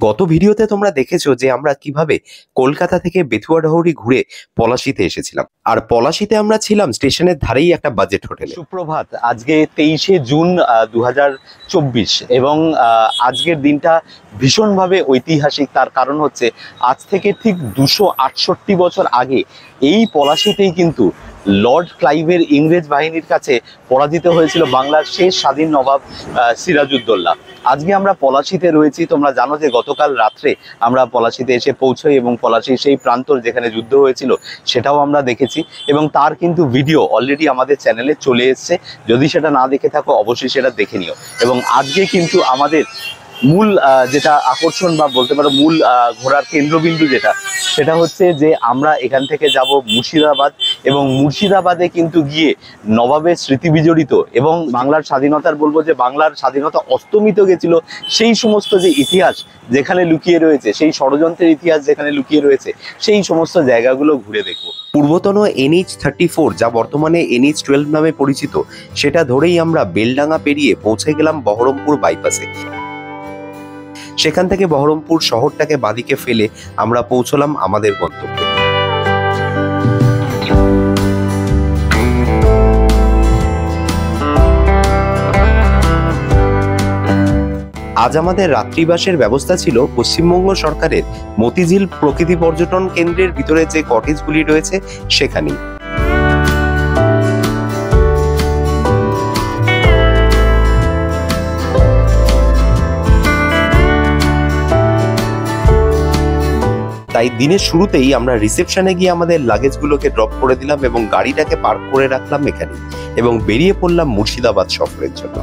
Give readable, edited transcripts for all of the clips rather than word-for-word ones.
গত ভিডিওতে তোমরা দেখেছো যে আমরা কিভাবে কলকাতা থেকে বেথুয়াডহরি ঘুরে পলাশীতে এসেছিলাম। আর পলাশীতে আমরা ছিলাম স্টেশনের ধারেই একটা বাজেট হোটেলে। সুপ্রভাত, আজকে 23শে জুন 2024 এবং আজকের দিনটা ভীষণভাবে ঐতিহাসিক। তার কারণ হচ্ছে আজ থেকে ঠিক 268 বছর আগে এই পলাশীতেই কিন্তু লর্ড ক্লাইভের ইংরেজ বাহিনীর কাছে পরাজিত হয়েছিল বাংলার শেষ স্বাধীন নবাব সিরাজউদ্দৌলা। আজকে আমরা পলাশীতে রয়েছি। তোমরা জানো যে গতকাল রাত্রে আমরা পলাশীতে এসে পৌঁছই এবং পলাশীর সেই প্রান্তর যেখানে যুদ্ধ হয়েছিল সেটাও আমরা দেখেছি এবং তার কিন্তু ভিডিও অলরেডি আমাদের চ্যানেলে চলে এসছে। যদি সেটা না দেখে থাকো অবশ্যই সেটা দেখে নিও। এবং আজকে কিন্তু আমাদের মূল যেটা আকর্ষণ বা বলতে পারো মূল ঘোরার কেন্দ্রবিন্দু সেটা হচ্ছে যে আমরা এখান থেকে যাব মুর্শিদাবাদ এবং মুর্শিদাবাদে কিন্তু গিয়ে নবাবের স্মৃতি বিজড়িত এবং বাংলার স্বাধীনতার বলবো যে বাংলার স্বাধীনতা অস্তমিত গেছিল সেই সমস্ত যে ইতিহাস যেখানে লুকিয়ে রয়েছে, সেই ষড়যন্ত্রের ইতিহাস যেখানে লুকিয়ে রয়েছে, সেই সমস্ত জায়গাগুলো ঘুরে দেখবো। পূর্বতন NH-34 যা বর্তমানে NH-12 নামে পরিচিত, সেটা ধরেই আমরা বেলডাঙ্গা পেরিয়ে পৌঁছে গেলাম বহরমপুর বাইপাসে। সেখান থেকে বহরমপুর শহরটাকে বাদিকে ফেলে আমরা পৌঁছলাম আমাদের গন্তব্যে। আজ আমাদের রাত্রিবাসের ব্যবস্থা ছিল পশ্চিমবঙ্গ সরকারের মতিঝিল প্রকৃতি পর্যটন কেন্দ্রের ভিতরে যে কটেজগুলি রয়েছে সেখানেই। তাই দিনের শুরুতেই আমরা রিসেপশনে গিয়ে আমাদের লাগেজগুলোকে ড্রপ করে দিলাম এবং গাড়িটাকে পার্ক করে রাখলাম এখানে এবং বেরিয়ে পড়লাম মুর্শিদাবাদ সফরের জন্য।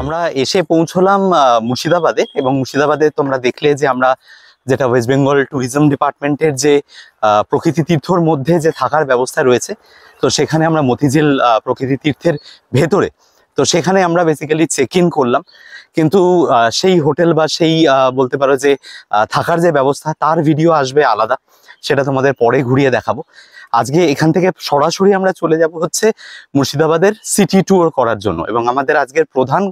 আমরা এসে পৌঁছলাম মুর্শিদাবাদে এবং মুর্শিদাবাদে তোমরা দেখলে যে আমরা যেটা ওয়েস্ট বেঙ্গল ট্যুরিজম ডিপার্টমেন্টের যে প্রকৃতি তীর্থর মধ্যে যে থাকার ব্যবস্থা রয়েছে, তো সেখানে আমরা মতিঝিল প্রকৃতি তীর্থের ভেতরে, তো সেখানে আমরা বেসিক্যালি চেক ইন করলাম। কিন্তু সেই হোটেল বা সেই বলতে পারো যে থাকার যে ব্যবস্থা তার ভিডিও আসবে আলাদা, সেটা তোমাদের পরে ঘুরিয়ে দেখাবো। আজকে এখান থেকে সরাসরি আমরা চলে যাব হচ্ছে মুর্শিদাবাদের সিটি ট্যুর করার জন্য এবং আমাদের আজকের প্রধান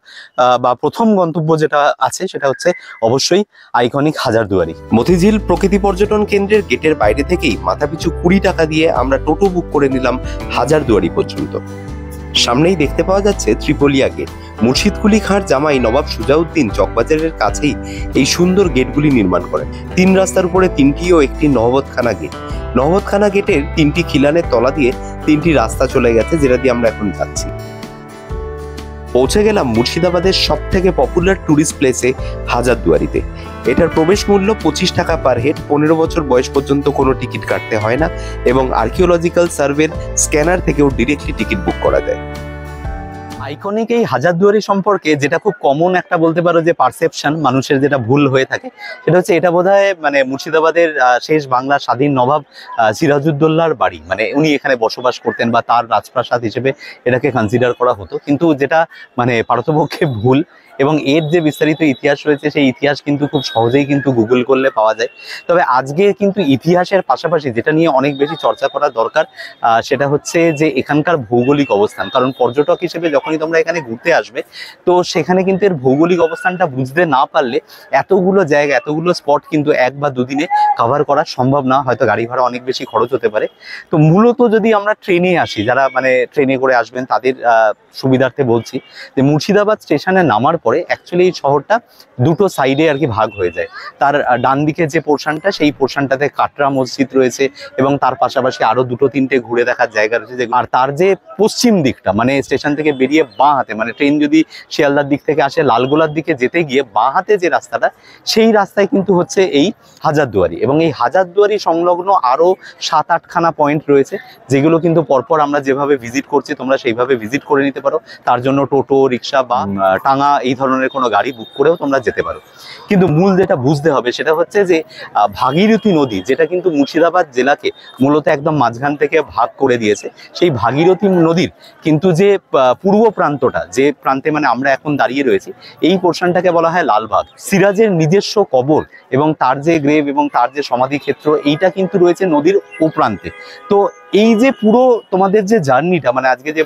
বা প্রথম গন্তব্য যেটা আছে সেটা হচ্ছে অবশ্যই আইকনিক হাজারদুয়ারি। মতিঝিল প্রকৃতি পর্যটন কেন্দ্রের গেটের বাইরে থেকেই মাথাপিছু 20 টাকা দিয়ে আমরা টোটো বুক করে নিলাম হাজারদুয়ারি পর্যন্ত। সামনেই দেখতে পাওয়া যাচ্ছে ত্রিপলিয়া গেট। মুর্শিদকুলি খাঁর জামাই নবাব সুজাউদ্দিন চকবাজারের কাছেই এই সুন্দর গেটগুলি নির্মাণ করেন। 3 রাস্তার উপরে 3টি ও একটি নহবতখানা গেট। নহবতখানা গেটের 3টি খিলানের তলা দিয়ে 3টি রাস্তা চলে গেছে, যেটা দিয়ে আমরা এখন যাচ্ছি। পৌঁছে গেলাম মুর্শিদাবাদের সব থেকে পপুলার টুরিস্ট প্লেসে হাজারদুয়ারিতে। এটার প্রবেশ মূল্য 25 টাকা পার হেড। 15 বছর বয়স পর্যন্ত কোনো টিকিট কাটতে হয় না এবং আর্কিওলজিক্যাল সার্ভের স্ক্যানার থেকেও ডিরেক্টলি টিকিট বুক করা যায়। আইকনিক এই হাজারদুয়ারি সম্পর্কে যেটা খুব কমন একটা বলতে পারো যে পারসেপশন মানুষের যেটা ভুল হয়ে থাকে, সেটা হচ্ছে এটা বোধহয় মানে মুর্শিদাবাদের শেষ বাংলার স্বাধীন নবাব সিরাজউদ্দৌলার বাড়ি, মানে উনি এখানে বসবাস করতেন বা তার রাজপ্রাসাদ হিসেবে এটাকে কনসিডার করা হতো। কিন্তু যেটা মানে পারতপক্ষে ভুল এবং এর যে বিস্তারিত ইতিহাস রয়েছে সেই ইতিহাস কিন্তু খুব সহজেই কিন্তু গুগল করলে পাওয়া যায়। তবে আজকে কিন্তু ইতিহাসের পাশাপাশি যেটা নিয়ে অনেক বেশি চর্চা করা দরকার সেটা হচ্ছে যে এখানকার ভৌগোলিক অবস্থান। কারণ পর্যটক হিসেবে যখনই তোমরা এখানে ঘুরতে আসবে তো সেখানে কিন্তু এর ভৌগোলিক অবস্থানটা বুঝতে না পারলে এতগুলো জায়গা, এতগুলো স্পট কিন্তু 1 বা 2 দিনে কভার করা সম্ভব না, হয়তো গাড়ি ভাড়া অনেক বেশি খরচ হতে পারে। তো মূলত যদি আমরা ট্রেনে আসি, যারা মানে ট্রেনে করে আসবেন তাদের সুবিধার্থে বলছি যে মুর্শিদাবাদ স্টেশনে নামার পরে অ্যাকচুয়ালি এই শহরটা দুটো সাইডে আর কি ভাগ হয়ে যায়। তার ডান দিকে যে পোর্শনটা, সেই পোর্শনটাতে কাটরা মসজিদ রয়েছে এবং তার পাশাপাশি আরো 2-3টে ঘুরে দেখার জায়গা রয়েছে। আর তার যে পশ্চিম দিকটা মানে স্টেশন থেকে বেরিয়ে বাঁ হাতে, মানে ট্রেন যদি শিয়ালদার দিক থেকে আসে লালগোলার দিকে যেতে গিয়ে বাঁ হাতে যে রাস্তাটা, সেই রাস্তায় কিন্তু হচ্ছে এই হাজারদুয়ারি এবং এই হাজারদুয়ারি সংলগ্ন আরো 7-8খানা পয়েন্ট রয়েছে, যেগুলো কিন্তু পরপর আমরা যেভাবে ভিজিট করছি তোমরা সেইভাবে ভিজিট করে নিতে পারো। তার জন্য টোটো, রিক্সা বা টাঙা এই ধরনের কোনো গাড়ি বুক করেও তোমরা যেতে পারো। কিন্তু মূল যেটা বুঝতে হবে সেটা হচ্ছে যে ভাগীরথী নদী, যেটা কিন্তু মুর্শিদাবাদ জেলাকে মূলত একদম মাঝখান থেকে ভাগ করে দিয়েছে, সেই ভাগীরথী নদীর কিন্তু যে পূর্ব প্রান্তটা, যে প্রান্তে মানে আমরা এখন দাঁড়িয়ে রয়েছি, এই পোর্শনটাকে বলা হয় লালবাগ। সিরাজের নিজস্ব কবর এবং তার যে গ্রেভ এবং তার যে সমাধি ক্ষেত্র, এইটা কিন্তু রয়েছে নদীর ও প্রান্তে। তো এই যে পুরো তোমাদের যে জার্নিটা, মানে আজকে যে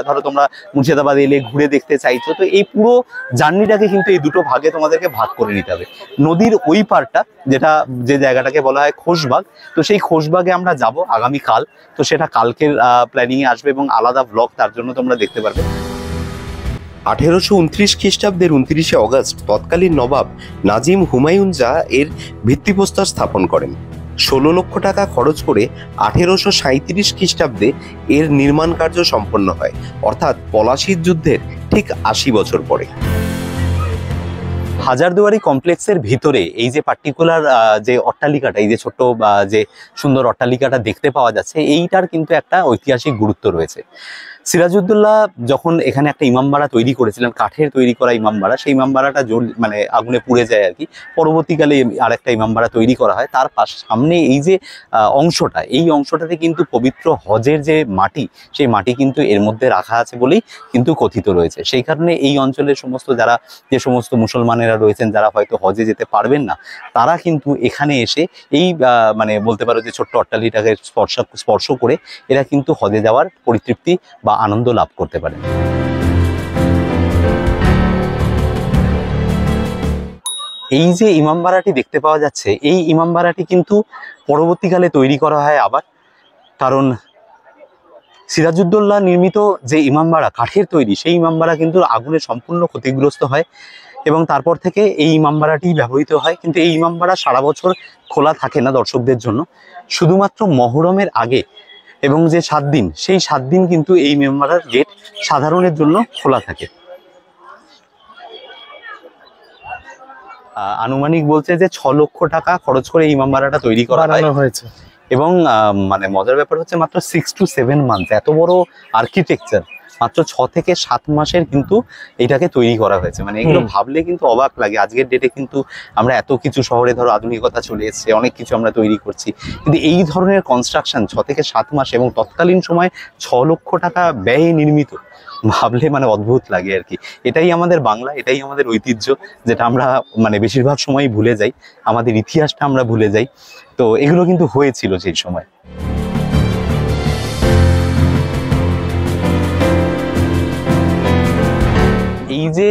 ধরো তোমরা মুর্শিদাবাদ এলে ঘুরে দেখতে চাইছো, তো এই পুরো জার্নিটাকে কিন্তু এই দুটো ভাগে তোমাদেরকে ভাগ করে নিতে হবে। নদীর ওই পারটা, যেটা যে জায়গাটাকে বলা হয় খোশবাগ, তো সেই খোশবাগে আমরা যাব আগামীকাল। তো সেটা কালকের প্ল্যানিং এ আসবে এবং আলাদা ব্লগ তার জন্য তোমরা দেখতে পারবে। 1829 খ্রিস্টাব্দের 29শে অগস্ট তৎকালীন নবাব নাজিম হুমায়ুন জাহ এর ভিত্তিপ্রস্তর স্থাপন করেন। 16 লক্ষ টাকা খরচ করে 1837 খ্রিস্টাব্দে এর নির্মাণ কার্য সম্পন্ন হয়, অর্থাৎ পলাশির যুদ্ধের ঠিক 80 বছর পরে। হাজারদুয়ারি কমপ্লেক্সের ভিতরে এই যে পার্টিকুলার যে অট্টালিকাটা, এই যে ছোট্ট যে সুন্দর অট্টালিকাটা দেখতে পাওয়া যাচ্ছে, এইটার কিন্তু একটা ঐতিহাসিক গুরুত্ব রয়েছে। সিরাজউদ্দৌলা যখন এখানে একটা ইমামবাড়া তৈরি করেছিলেন, কাঠের তৈরি করা ইমামবাড়া, সেই ইমামবাড়াটা মানে আগুনে পুড়ে যায় আর কি। পরবর্তীকালে আরেকটা ইমামবাড়া তৈরি করা হয়। তার সামনে এই যে অংশটা, এই অংশটাতে কিন্তু পবিত্র হজের যে মাটি, সেই মাটি কিন্তু এর মধ্যে রাখা আছে বলেই কিন্তু কথিত রয়েছে। সেই কারণে এই অঞ্চলের সমস্ত যে সমস্ত মুসলমানেরা রয়েছেন, যারা হয়তো হজে যেতে পারবেন না, তারা কিন্তু এখানে এসে এই মানে বলতে পারো যে ছোট্ট অট্টালিকাটাকে স্পর্শ করে এরা কিন্তু হজে যাওয়ার পরিতৃপ্তি বা আনন্দ লাভ করতে পারে। এই যে ইমামবাড়াটি দেখতে পাওয়া যাচ্ছে, এই ইমামবাড়াটি কিন্তু পরবর্তীকালে তৈরি করা হয় আবার, কারণ সিরাজউদ্দৌলা নির্মিত যে ইমামবাড়া কাঠের তৈরি, সেই ইমামবাড়া কিন্তু আগুনে সম্পূর্ণ ক্ষতিগ্রস্ত হয় এবং তারপর থেকে এই ইমামবাড়াটি ব্যবহৃত হয়। কিন্তু এই ইমামবাড়া সারা বছর খোলা থাকে না দর্শকদের জন্য, শুধুমাত্র মহরমের আগে এবং যে 7 দিন, সেই 7 দিন কিন্তু এই ইমামবাড়ার গেট সাধারণের জন্য খোলা থাকে। আনুমানিক বলছে যে 6 লক্ষ টাকা খরচ করে এই ইমামবাড়াটা তৈরি করা হয়েছে এবং মানে মজার ব্যাপার হচ্ছে মাত্র 6 to 7 মান্থ, এত বড় আর্কিটেকচার মাত্র 6 থেকে 7 মাসের কিন্তু এটাকে তৈরি করা হয়েছে। মানে এগুলো ভাবলে কিন্তু অবাক লাগে। আজকের ডেটে কিন্তু আমরা এত কিছু, শহরে ধরো আধুনিকতা চলে এসেছে, অনেক কিছু আমরা তৈরি করছি, কিন্তু এই ধরনের কনস্ট্রাকশন 6 থেকে 7 মাস এবং তৎকালীন সময় 6 লক্ষ টাকা ব্যয়ে নির্মিত, ভাবলে মানে অদ্ভুত লাগে আর কি। এটাই আমাদের বাংলা, এটাই আমাদের ঐতিহ্য, যেটা আমরা মানে বেশিরভাগ সময় ভুলে যাই, আমাদের ইতিহাসটা আমরা ভুলে যাই। তো এগুলো কিন্তু হয়েছিল সেই সময়। এই যে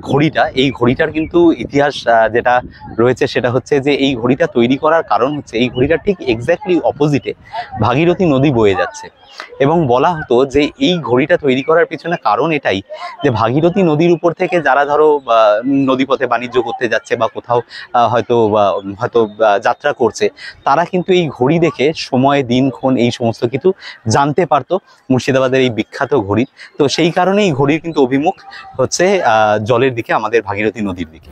ঘড়িটা, এই ঘড়িটার কিন্তু ইতিহাস যেটা রয়েছে সেটা হচ্ছে যে এই ঘড়িটা তৈরি করার কারণ হচ্ছে এই ঘড়িটা ঠিক এক্স্যাক্টলি অপোজিটে ভাগীরথী নদী বয়ে যাচ্ছে এবং বলা হতো যে এই ঘড়িটা তৈরি করার পিছনে কারণ এটাই যে ভাগীরথী নদীর উপর থেকে যারা ধরো নদীপথে বাণিজ্য করতে যাচ্ছে বা কোথাও হয়তো যাত্রা করছে, তারা কিন্তু এই ঘড়ি দেখে সময়, দিনক্ষণ এই সমস্ত কিছু জানতে পারতো, মুর্শিদাবাদের এই বিখ্যাত ঘড়ি। তো সেই কারণে এই ঘড়ির কিন্তু অভিমুখ হচ্ছে জলের দিকে, আমাদের ভাগীরথী নদীর দিকে।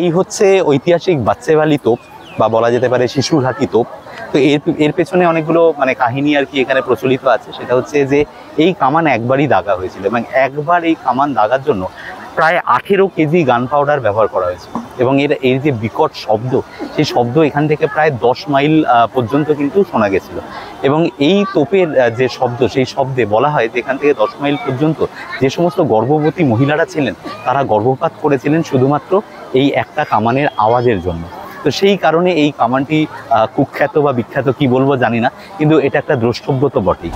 এই হচ্ছে ঐতিহাসিক বাচ্চেভালি তোপ বা বলা যেতে পারে শিশুঘাটি তোপ। তো এর পেছনে অনেকগুলো মানে কাহিনী আর কি এখানে প্রচলিত আছে। সেটা হচ্ছে যে এই কামান একবারই দাগা হয়েছিল এবং একবার এই কামান দাগার জন্য প্রায় 18 কেজি গান পাউডার ব্যবহার করা হয়েছে এবং এর যে বিকট শব্দ, সেই শব্দ এখান থেকে প্রায় 10 মাইল পর্যন্ত কিন্তু শোনা গেছিল এবং এই তোপের যে শব্দ, সেই শব্দে বলা হয় যে এখান থেকে 10 মাইল পর্যন্ত যে সমস্ত গর্ভবতী মহিলারা ছিলেন তারা গর্ভপাত করেছিলেন শুধুমাত্র এই একটা কামানের আওয়াজের জন্য। তো সেই কারণে এই কামানটি কুখ্যাত বা বিখ্যাত কি বলবো জানি না, কিন্তু এটা একটা দ্রষ্টব্য তো বটেই।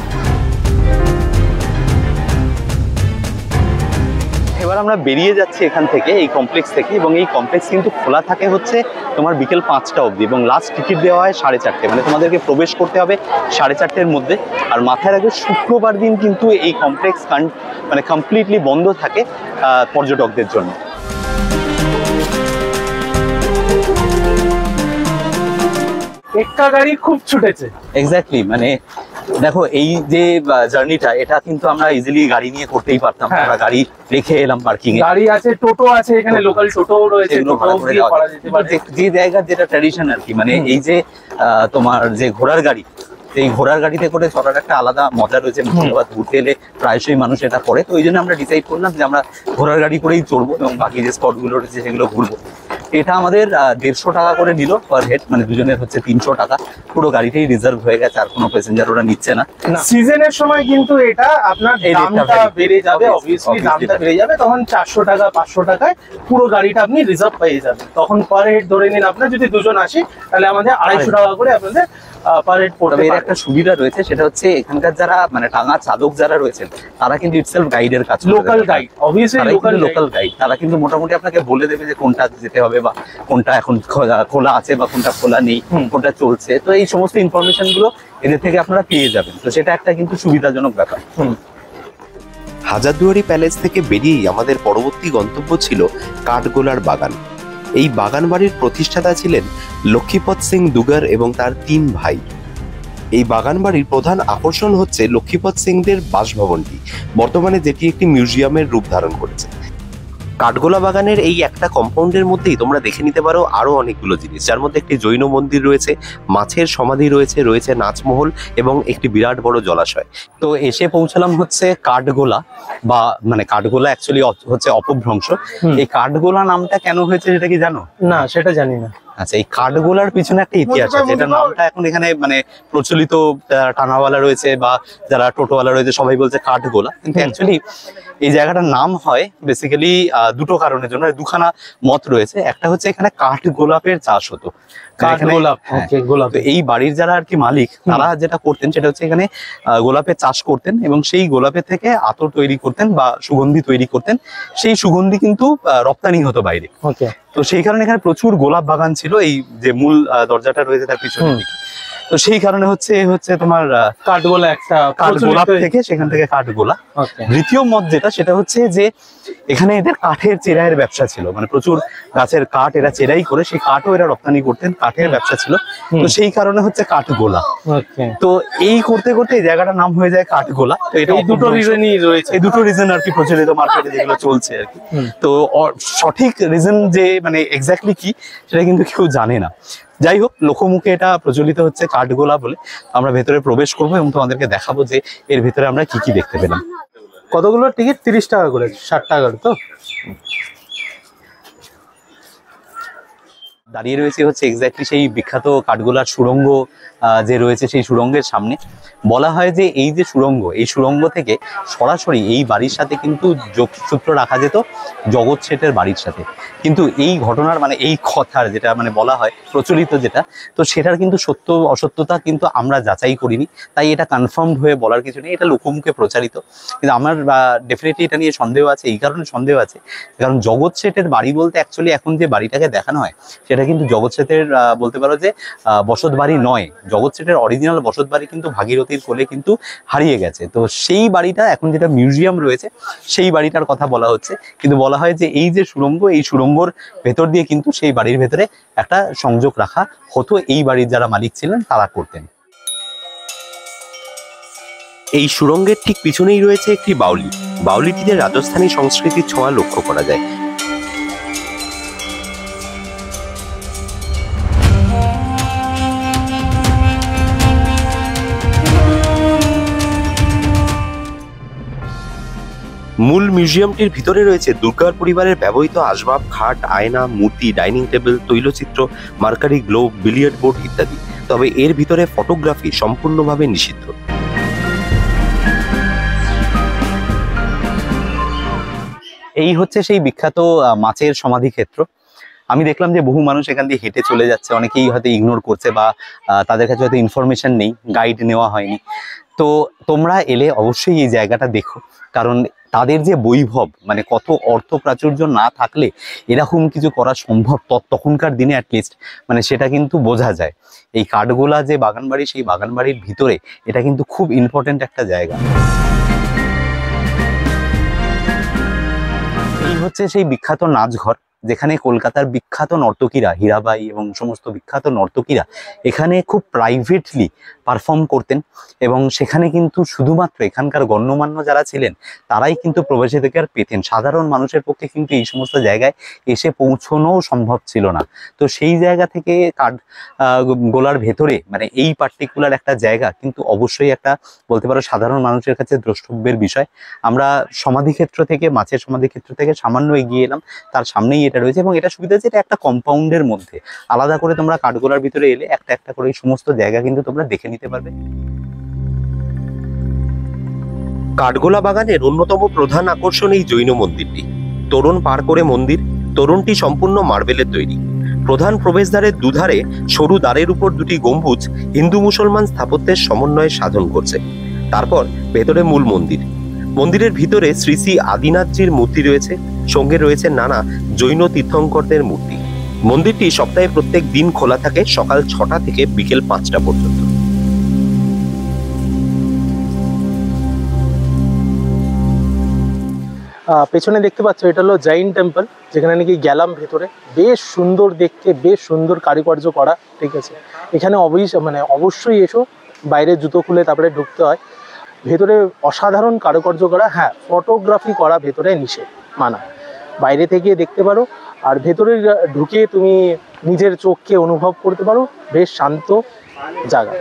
এবার আমরা বেরিয়ে যাচ্ছি এখান থেকে, এই কমপ্লেক্স থেকে, এবং এই কমপ্লেক্স কিন্তু খোলা থাকে হচ্ছে তোমার বিকেল 5টা অবধি এবং লাস্ট টিকিট দেওয়া হয় 4:30, মানে তোমাদেরকে প্রবেশ করতে হবে 4:30-র মধ্যে। আর মাথায় রাখবে শুক্রবার দিন কিন্তু এই কমপ্লেক্স মানে কমপ্লিটলি বন্ধ থাকে পর্যটকদের জন্য। একটা গাড়ি খুব ছুটেছে, এক্স্যাক্টলি। মানে দেখো এই যে জার্নিটা, এটা কিন্তু আমরা ইজিলি গাড়ি নিয়ে করতেই পারতাম, আমরা গাড়ি রেখে এলাম পার্কিং এ। গাড়ি আছে, টোটো আছে, এখানে লোকাল টোটো রয়েছে, যে জায়গার যেটা ট্র্যাডিশন আর কি। মানে এই যে তোমার যে ঘোড়ার গাড়ি, এই ঘোড়ার গাড়িতে করে চলার একটা আলাদা মজা রয়েছে। মুর্শিদাবাদ ঘুরতে এলে প্রায়শই মানুষ এটা করে, তো ওই জন্য আমরা ডিসাইড করলাম যে আমরা ঘোড়ার গাড়ি করেই চড়বো এবং বাকি যে স্পটগুলো রয়েছে সেগুলো ঘুরবো। এটা আমাদের 150 টাকা করে নিল পার হেড, মানে দুজনের হচ্ছে 300 টাকা। পুরো গাড়িটাই রিজার্ভ হয়ে গেছে, আর কোনো প্যাসেঞ্জার ওরা নিচ্ছে না। সিজনের সময় কিন্তু এটা আপনার এই রেটটা দামটা vary- বেড়ে যাবে, obviously, অবভিয়াসলি দামটা বেড়ে যাবে, তখন 400 টাকা 500 টাকায় পুরো গাড়িটা আপনি রিজার্ভ পেয়ে যাবেন। তখন পার হেড ধরে নিন আপনার যদি দুজন আসি তাহলে আমাদের 250 টাকা করে আপনাদের পার হেড তবে পড়বে। এর একটা সুবিধা রয়েছে, সেটা হচ্ছে এখানকার যারা মানে টাঙা চালক যারা রয়েছেন তারা কিন্তু ইটসেলফ গাইডের কাজ করে। Local guide, obviously local local guide, তারা কিন্তু মোটামুটি আপনাকে বলে দেবে যে কোনটা যেতে হবে বা কোনটা এখন খোলা আছে বা কোনটা খোলা নেই, কোনটা চলছে। তো এই সমস্ত ইনফরমেশন গুলো এদের থেকে আপনারা পেয়ে যাবেন, তো সেটা একটা কিন্তু সুবিধাজনক ব্যাপার। হাজারদুয়ারি প্যালেস থেকে বেরিয়েই আমাদের পরবর্তী গন্তব্য ছিল কাঠগোলার বাগান। এই বাগান বাড়ির প্রতিষ্ঠাতা ছিলেন লক্ষ্মীপদ সিং দুগার এবং তার 3 ভাই। এই বাগান বাড়ির প্রধান আকর্ষণ হচ্ছে লক্ষ্মীপদ সিংদের বাসভবনটি, বর্তমানে যেটি একটি মিউজিয়ামের রূপ ধারণ করেছে। কাঠগোলা বাগানের এই একটা কম্পাউন্ডের মধ্যেই তোমরা দেখে নিতে পারো আরো অনেকগুলো জিনিস, যার মধ্যে একটি জৈন মন্দির রয়েছে, মাছের সমাধি রয়েছে নাচমহল এবং একটি বিরাট বড় জলাশয়। তো এসে পৌঁছালাম হচ্ছে কাঠগোলা, বা মানে কাঠগোলা অ্যাকচুয়ালি হচ্ছে অপভ্রংশ। এই কাঠগোলা নামটা কেন হয়েছে সেটা কি জানো? না, সেটা জানি না। আচ্ছা, এই কাঠগোলার পিছনে একটা ইতিহাস আছে। এটা নামটা এখন এখানে মানে প্রচলিত টানাওয়ালা রয়েছে বা যারা টোটোওয়ালা রয়েছে সবাই বলছে কাঠগোলা, কিন্তু অ্যাকচুয়ালি এই জায়গাটার নাম হয় বেসিক্যালি দুটো কারণের জন্য, দুখানা মত রয়েছে। একটা হচ্ছে এখানে কাঠ গোলাপের চাষ হতো। কাঠগোলাপ, ওকে, গোলাপ। তো এই বাড়ির যারা আর কি মালিক, তারা যেটা করতেন সেটা হচ্ছে এখানে গোলাপের চাষ করতেন এবং সেই গোলাপের থেকে আতর তৈরি করতেন বা সুগন্ধি তৈরি করতেন। সেই সুগন্ধি কিন্তু রপ্তানি হতো বাইরে। ওকে। তো সেই কারণে এখানে প্রচুর গোলাপ বাগান ছিল, এই যে মূল দরজাটা রয়েছে তার পিছনে। তো সেই কারণে হচ্ছে তোমার কাঠগোলা একটা কাঠগোলাপ থেকে, সেখান থেকে কাঠগোলা। দ্বিতীয় মত যেটা, সেটা হচ্ছে যে এখানে এদের কাঠের চেরাইয়ের ব্যবসা ছিল, মানে প্রচুর গাছের কাঠ এরা চেরাই করে সেই কাঠও এরা রপ্তানি করতেন, কাঠের ব্যবসা ছিল। তো সেই কারণে হচ্ছে কাঠগোলা। তো এই করতে করতে এই জায়গাটার নাম হয়ে যায় কাঠগোলা। তো এটা দুটো রিজনই রয়েছে, এই দুটো রিজন আর কি প্রচলিত মার্কেটে যেগুলো চলছে আর কি। তো সঠিক রিজন যে মানে এক্স্যাক্টলি কি সেটা কিন্তু কেউ জানে না। যাই হোক, লোকমুখে এটা প্রচলিত হচ্ছে কাঠগোলা বলে। আমরা ভেতরে প্রবেশ করবো এবং তোমাদেরকে দেখাবো যে এর ভিতরে আমরা কি কি দেখতে পেলাম। কতগুলো টিকিট? 30 টাকা করে, 60 টাকা তো। দাঁড়িয়ে রয়েছে হচ্ছে এক্স্যাক্টলি সেই বিখ্যাত কাঠগোলার সুড়ঙ্গ যে রয়েছে, সেই সুড়ঙ্গের সামনে। বলা হয় যে এই যে সুড়ঙ্গ, এই সুড়ঙ্গ থেকে সরাসরি এই বাড়ির সাথে কিন্তু যোগসূত্র রাখা যেত জগৎ শেঠের বাড়ির সাথে। কিন্তু এই ঘটনার মানে এই কথার যেটা মানে বলা হয় প্রচলিত যেটা, তো সেটার কিন্তু সত্য অসত্যতা কিন্তু আমরা যাচাই করিনি, তাই এটা কনফার্মড হয়ে বলার কিছু নেই। এটা লোকমুখে প্রচারিত, কিন্তু আমার ডেফিনেটলি এটা নিয়ে সন্দেহ আছে। এই কারণে সন্দেহ আছে কারণ জগৎ শেঠের বাড়ি বলতে অ্যাকচুয়ালি এখন যে বাড়িটাকে দেখানো হয় সেটা কিন্তু জগৎ শেঠের বলতে পারো যে বসত বাড়ি নয়। জগৎ শেঠের অরিজিনাল বসত বাড়ি কিন্তু ভাগীরথীর কোলে কিন্তু হারিয়ে গেছে। তো সেই বাড়িটা এখন যেটা মিউজিয়াম রয়েছে সেই বাড়িটার কথা বলা হচ্ছে। কিন্তু বলা হয় যে এই যে সুড়ঙ্গ, এই সুড়ঙ্গর ভেতর দিয়ে কিন্তু সেই বাড়ির ভেতরে একটা সংযোগ রাখা হতো, এই বাড়ির যারা মালিক ছিলেন তারা করতেন। এই সুড়ঙ্গের ঠিক পিছনেই রয়েছে একটি বাউলি। বাউলিটিতে রাজস্থানী সংস্কৃতির ছোঁয়া লক্ষ্য করা যায়। মূল মিউজিয়ামটির ভিতরে রয়েছে দুর্গার পরিবারের ব্যবহৃত আসবাব, খাট, আয়না, মূর্তি, ডাইনিং টেবিল, তৈলচিত্র, মার্কারি গ্লোব, বিলিয়ার্ড বোর্ড ইত্যাদি। তবে এর ভিতরে ফটোগ্রাফি সম্পূর্ণভাবে নিষিদ্ধ। এই হচ্ছে সেই বিখ্যাত মাছের সমাধি ক্ষেত্র। আমি দেখলাম যে বহু মানুষ এখান দিয়ে হেঁটে চলে যাচ্ছে, অনেকেই হয়তো ইগনোর করছে বা তাদের কাছে হয়তো ইনফরমেশন নেই, গাইড নেওয়া হয়নি। তো তোমরা এলে অবশ্যই এই জায়গাটা দেখো, কারণ তাদের যে বৈভব, মানে কত অর্থ প্রাচুর্য না থাকলে এরকম কিছু করা সম্ভব তখনকার দিনে অ্যাটলিস্ট, মানে সেটা কিন্তু বোঝা যায়। এই কাঠগোলা যে বাগানবাড়ি, সেই বাগানবাড়ির ভিতরে এটা কিন্তু খুব ইম্পর্টেন্ট একটা জায়গা। এই হচ্ছে সেই বিখ্যাত নাচঘর, যেখানে কলকাতার বিখ্যাত নর্তকীরা, হীরাবাই এবং সমস্ত বিখ্যাত নর্তকীরা এখানে খুব প্রাইভেটলি পারফর্ম করতেন। এবং সেখানে কিন্তু শুধুমাত্র এখানকার গণ্যমান্য যারা ছিলেন তারাই কিন্তু প্রবেশাধিকার পেতেন। সাধারণ মানুষের পক্ষে কিন্তু এই সমস্ত জায়গায় এসে পৌঁছানোও সম্ভব ছিল না। তো সেই জায়গা থেকে গোলার ভেতরে মানে এই পার্টিকুলার একটা জায়গা কিন্তু অবশ্যই একটা বলতে পারো সাধারণ মানুষের কাছে দ্রষ্টব্যের বিষয়। আমরা সমাধিক্ষেত্র থেকে, মাছের সমাধিক্ষেত্র থেকে সামান্য এগিয়ে এলাম, তার সামনেই এটা রয়েছে। এবং এটা সুবিধা হচ্ছে এটা একটা কম্পাউন্ডের মধ্যে, আলাদা করে তোমরা কাঠগোলার ভিতরে এলে একটা একটা করে এই সমস্ত জায়গা কিন্তু তোমরা দেখে নিতে পারবে। কাঠগোলা বাগানের অন্যতম প্রধান আকর্ষণ এই জৈন মন্দিরটি। তোরণ পার করে মন্দির, তোরণটি সম্পূর্ণ মার্বেলের তৈরি। প্রধান প্রবেশদ্বারের দুধারে সরু দ্বারের উপর দুটি গম্বুজ হিন্দু মুসলমান স্থাপত্যের সমন্বয়ে সাধন করছে। তারপর ভেতরে মূল মন্দির। মন্দিরের ভিতরে শ্রী শ্রী আদিনাথজির মূর্তি রয়েছে, সঙ্গে রয়েছে নানা জৈন তীর্থঙ্করদের মূর্তি। মন্দিরটি সপ্তাহে প্রত্যেক দিন খোলা থাকে সকাল 6টা থেকে বিকেল 5টা পর্যন্ত। পেছনে দেখতে পাচ্ছ এটা হলো জৈন টেম্পল, যেখানে নাকি গেলাম ভেতরে, বেশ সুন্দর দেখতে, বেশ সুন্দর কারুকার্য করা। ঠিক আছে, এখানে অবশ্যই এসো, বাইরে জুতো খুলে তারপরে ঢুকতে হয়। ভেতরে অসাধারণ কারুকার্য করা। হ্যাঁ, ফটোগ্রাফি করা ভেতরে নিষেধ, মানা। বাইরে থেকে দেখতে পারো, আর ভেতরে ঢুকে তুমি নিজের চোখকে অনুভব করতে পারো। বেশ শান্ত জায়গা।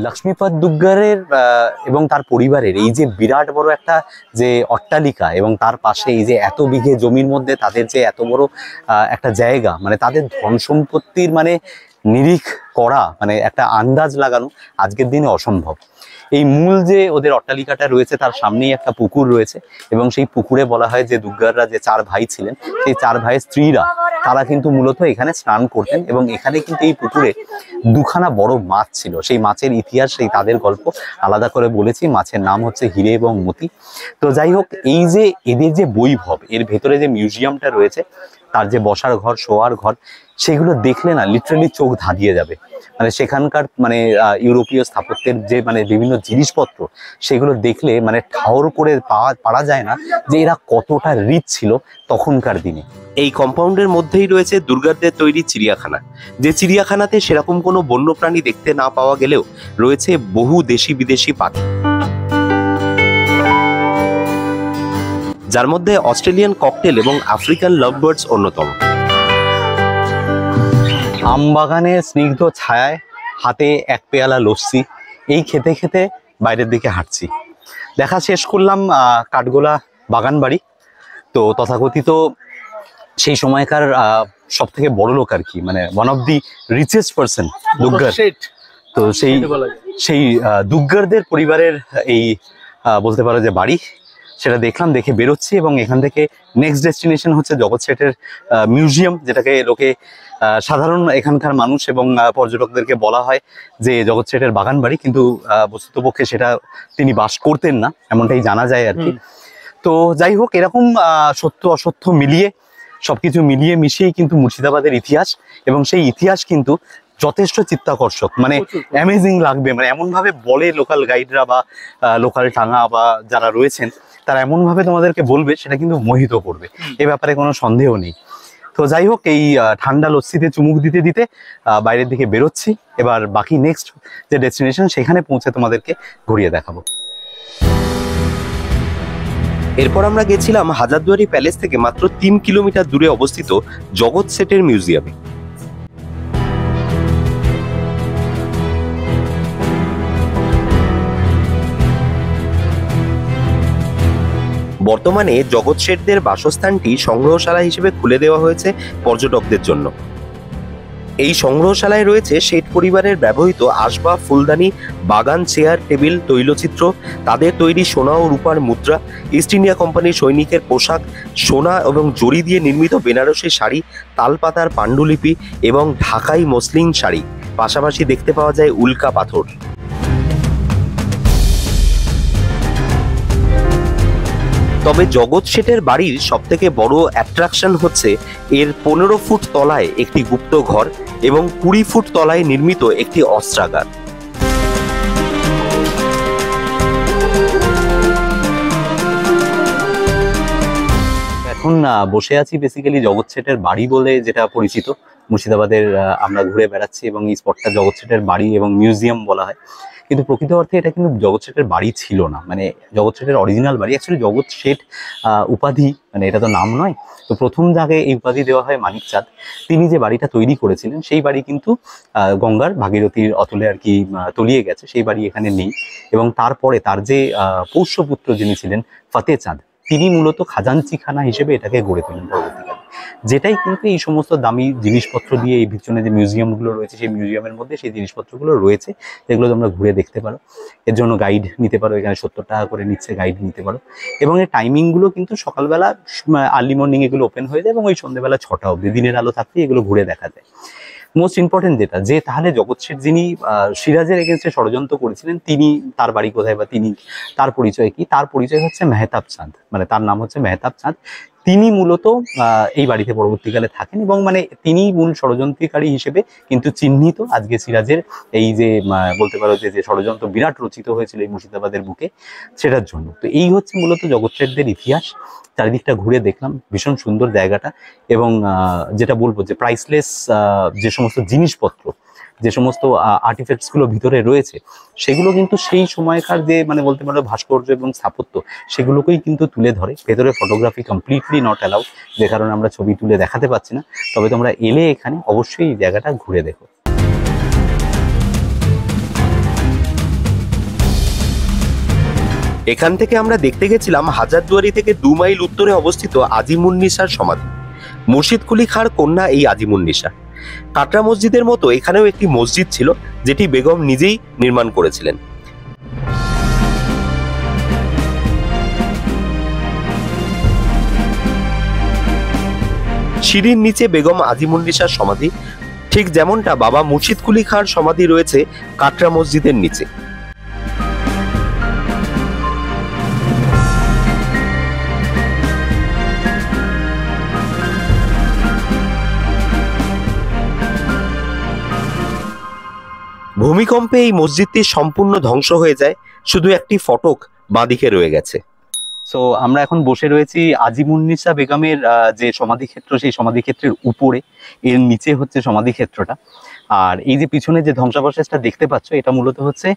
লক্ষ্মীপদ দুগ্গারের এবং তার পরিবারের এই যে বিরাট বড় একটা যে অট্টালিকা, এবং তার পাশে এই যে এত বিঘে জমির মধ্যে তাদের যে এত বড় একটা জায়গা, মানে তাদের ধন সম্পত্তির নিরিখ করা, একটা আন্দাজ লাগানো আজকের দিনে অসম্ভব। এই মূল যে ওদের অট্টালিকাটা রয়েছে তার সামনেই একটা পুকুর রয়েছে, এবং সেই পুকুরে বলা হয় যে দুগ্গাররা যে 4 ভাই ছিলেন, সেই 4 ভাইয়ের স্ত্রীরা তারা কিন্তু মূলত এখানে স্নান করতেন। এবং এখানে কিন্তু এই পুকুরে 2খানা বড় মাছ ছিল। সেই মাছের ইতিহাস, সেই তাদের গল্প আলাদা করে বলেছি। মাছের নাম হচ্ছে হিরে এবং মতি। তো যাই হোক, এই যে এদের যে বৈভব, এর ভেতরে যে মিউজিয়ামটা রয়েছে, তার যে বসার ঘর, শোয়ার ঘর, সেগুলো দেখলে না লিটারালি চোখ ধাঁধিয়ে যাবে। সেখানকার ইউরোপীয় স্থাপত্যের যে বিভিন্ন জিনিসপত্র, সেগুলো দেখলে ঠাউর করে পারা যায় না যে এরা কতটা রিচ ছিল তখনকার দিনে। এই কম্পাউন্ডের মধ্যেই রয়েছে দুর্গারদের তৈরি চিড়িয়াখানা, যে চিড়িয়াখানাতে সেরকম কোনো বন্যপ্রাণী দেখতে না পাওয়া গেলেও রয়েছে বহু দেশি বিদেশি পাখি, যার মধ্যে অস্ট্রেলিয়ান ককটেল এবং আফ্রিকান লাভবার্ডস অন্যতম। আমবাগানের স্নিগ্ধ ছায়ায় হাতে এক পেয়ালা লস্যি, এই খেতে খেতে বাইরের দিকে হাঁটছি। দেখা শেষ করলাম কাঠগোলা বাগান বাড়ি। তো তথাকথিত সেই সময়কার সব থেকে বড় লোক আর কি, one of the richest person দুগ্গার। তো সেই দুগ্গারদের পরিবারের এই বলতে পারো যে বাড়ি, সেটা দেখলাম, দেখে বেরোচ্ছি। এবং এখান থেকে নেক্সট ডেস্টিনেশন হচ্ছে জগৎ শেঠের মিউজিয়াম, যেটাকে লোকে সাধারণ এখানকার মানুষ এবং পর্যটকদেরকে বলা হয় যে জগৎ শেঠের বাগান বাড়ি, কিন্তু বস্তুতপক্ষে সেটা তিনি বাস করতেন না, এমনটাই জানা যায় আর কি। তো যাই হোক, এরকম সত্য অসত্য মিলিয়ে সবকিছু মিলিয়ে মিশিয়েই কিন্তু মুর্শিদাবাদের ইতিহাস, এবং সেই ইতিহাস কিন্তু যথেষ্ট চিত্তাকর্ষক, অ্যামেজিং লাগবে। এমন ভাবে বলে লোকাল গাইডরা বা লোকাল টাঙা বা যারা রয়েছেন, তারা এমন ভাবে তোমাদেরকে বলবে, সেটা কিন্তু মোহিত করবে, এ ব্যাপারে কোনো সন্দেহ নেই। তো যাই হোক, এই ঠান্ডা লস্যিতে চুমুক দিতে দিতে বাইরের দিকে বেরোচ্ছি। এবার বাকি নেক্সট যে ডেস্টিনেশন, সেখানে পৌঁছে তোমাদেরকে ঘুরিয়ে দেখাবো। এরপর আমরা গেছিলাম হাজারদুয়ারি প্যালেস থেকে মাত্র 3 কিলোমিটার দূরে অবস্থিত জগৎ শেঠের মিউজিয়ামে। বর্তমানে জগৎ শেঠদের বাসস্থানটি সংগ্রহশালা হিসেবে খুলে দেওয়া হয়েছে পর্যটকদের জন্য। এই সংগ্রহশালায় রয়েছে শেঠ পরিবারের ব্যবহৃত আসবাব, ফুলদানি, বাগান, চেয়ার, টেবিল, তৈলচিত্র, তাদের তৈরি সোনা ও রূপার মুদ্রা, ইস্ট ইন্ডিয়া কোম্পানির সৈনিকের পোশাক, সোনা এবং জরি দিয়ে নির্মিত বেনারসি শাড়ি, তালপাতার পাণ্ডুলিপি এবং ঢাকাই মসলিন শাড়ি। পাশাপাশি দেখতে পাওয়া যায় উল্কা পাথর। তবে জগৎ শেঠের বাড়ির সবথেকে বড় অ্যাট্রাকশন হচ্ছে এর 15 ফুট তলায় একটি গুপ্ত ঘর এবং 20 ফুট তলায় নির্মিত একটি অস্ত্রাগার। এখন বসে আছি বেসিক্যালি জগৎ শেঠের বাড়ি বলে যেটা পরিচিত মুর্শিদাবাদের। আমরা ঘুরে বেড়াচ্ছি এবং এই স্পটটা জগৎ শেঠের বাড়ি এবং মিউজিয়াম বলা হয়। কিন্তু প্রকৃত অর্থে এটা কিন্তু জগৎ শেঠের বাড়ি ছিল না, মানে জগৎ শেঠের অরিজিনাল বাড়ি অ্যাকচুয়ালি জগৎ শেঠ উপাধি, মানে এটা তো নাম নয়। তো প্রথম জায়গায় এই উপাধি দেওয়া হয় মানিকচাঁদ। তিনি যে বাড়িটা তৈরি করেছিলেন সেই বাড়ি কিন্তু গঙ্গার ভাগীরথীর অতলে আর কি তলিয়ে গেছে, সেই বাড়ি এখানে নেই। এবং তারপরে তার যে পৌষ্যপুত্র যিনি ছিলেন ফতেচাঁদ, তিনি মূলত খাজাঞ্চিখানা হিসেবে এটাকে গড়ে তোলেন পরবর্তীকালে, যেটাই কিন্তু এই সমস্ত দামি জিনিসপত্র দিয়ে এই পিছনে যে মিউজিয়ামগুলো রয়েছে সেই মিউজিয়ামের মধ্যে সেই জিনিসপত্রগুলো রয়েছে, যেগুলো তোমরা ঘুরে দেখতে পারো। এর জন্য গাইড নিতে পারো, এখানে 70 টাকা করে নিচ্ছে, গাইড নিতে পারো। এবং এর টাইমিংগুলো কিন্তু সকালবেলা আর্লি মর্নিং এগুলো ওপেন হয়ে যায় এবং ওই সন্ধ্যেবেলা 6টা অবধি, দিনের আলো থাকতেই এগুলো ঘুরে দেখা যায়। মোস্ট ইম্পর্টেন্ট যেটা, যে তাহলে জগৎ শেঠ যিনি সিরাজের এগেনস্টে ষড়যন্ত্র করেছিলেন, তিনি তার বাড়ি কোথায় বা তিনি তার পরিচয় কি? তার পরিচয় হচ্ছে মেহতাব চাঁদ, মানে তার নাম হচ্ছে মেহতাব চাঁদ। তিনি মূলত এই বাড়িতে পরবর্তীকালে থাকেন এবং মানে তিনি মূল ষড়যন্ত্রকারী হিসেবে কিন্তু চিহ্নিত আজকে সিরাজের এই যে বলতে পারো যে ষড়যন্ত্র বিরাট রচিত হয়েছিল এই মুর্শিদাবাদের বুকে, সেটার জন্য। তো এই হচ্ছে মূলত জগৎ শেঠদের ইতিহাস। চারিদিকটা ঘুরে দেখলাম, ভীষণ সুন্দর জায়গাটা। এবং যেটা বলবো যে প্রাইসলেস যে সমস্ত জিনিসপত্র, যে সমস্ত আর্টিফ্যাক্টসগুলো ভিতরে রয়েছে, সেগুলো কিন্তু সেই সময়কার যে মানে বলতে পারো ভাস্কর্য এবং স্থাপত্য, সেগুলোকেই কিন্তু তুলে ধরে। ভেতরে ফটোগ্রাফি কমপ্লিটলি নট অ্যালাউ, যে কারণে আমরা ছবি তুলে দেখাতে পারছি না। তবে তোমরা এলে এখানে অবশ্যই এই জায়গাটা ঘুরে দেখো। এখান থেকে আমরা দেখতে গেছিলাম হাজারদুয়ারি থেকে 2 মাইল উত্তরে অবস্থিত আজিমুন্নিসার সমাধি। মুর্শিদ কুলি খাঁর কন্যা এই আজিমুন্নিসা। কাটরা মসজিদের মতো এখানেও একটি মসজিদ ছিল, যেটি বেগম নিজেই নির্মাণ করেছিলেন। সিঁড়ির নিচে বেগম আজিমুন্নিসার সমাধি, ঠিক যেমনটা বাবা মুর্শিদ কুলি খাঁর সমাধি রয়েছে কাটরা মসজিদের নিচে। ভূমিকম্পে এই মসজিদটি সম্পূর্ণ ধ্বংস হয়ে যায়, শুধু একটি ফটক বাঁদিকে রয়ে গেছে। সো আমরা এখন বসে রয়েছি আজিমুন্নিসা বেগমের যে সমাধিক্ষেত্র, সেই সমাধিক্ষেত্রের উপরে, এর নিচে হচ্ছে সমাধিক্ষেত্রটা। আর এই যে পিছনে যে ধ্বংসাবশেষটা দেখতে পাচ্ছ, এটা মূলত হচ্ছে